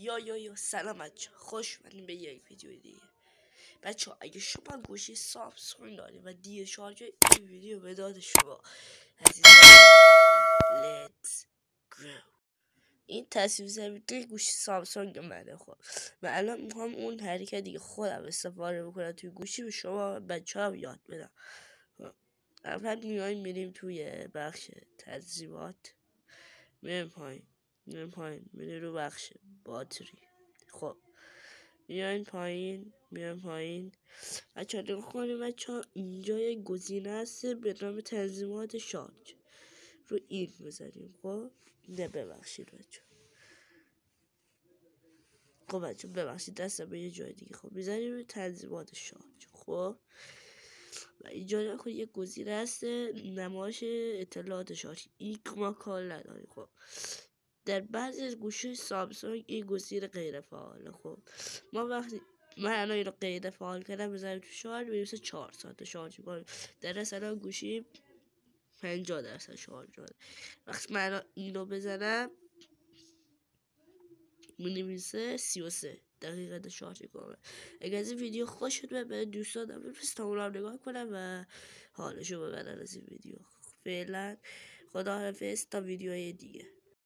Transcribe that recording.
یا سلام بچه، خوش اومدین به یک ویدیو دیگه. بچه اگه شما گوشی سامسونگ دارید و دی شارژ این ویدیو به داد شما عزیزان، let's go. این تصویر زمینی گوشی سامسونگ منه. خب و الان میخوام اون حرکتی که خودم استفاده میکنم توی گوشی به شما بچه هم یاد بدم. اول میریم توی بخش تنظیمات، میریم پایین میریم رو بخش باتری. خب میایم پایین بچه ها نگاه کنیم. بچه ها اینجا یک گزینه هست به نام تنظیمات شارژ، رو این بزنیم. خب نه ببخشید بچه ببخشید دستم به یه جای دیگه. خب میزنیم روی تنظیمات شارژ. خب و اینجا نکن یک گزینه هست نمایش اطلاعات شارژ، این ما کار نداریم. خب در بعضی از گوشی سامسونگ این گزینه غیر فعاله. خب من الان اینو غیر فعال کردم، بزنیم تو شارژ میرسه 4 ساعت شارژ میکنه. در اصلا گوشی 50% شارژ داره. وقتی من الان اینو بزنم مینویسه 33 دقیقه شارژ کنه. اگر از این ویدیو خوشت بیاد به دوستانم بفرست تا اونم نگاه کنم و حالشو ببرن از این ویدیو. فعلا خداحافظ تا ویدیوهای دیگه.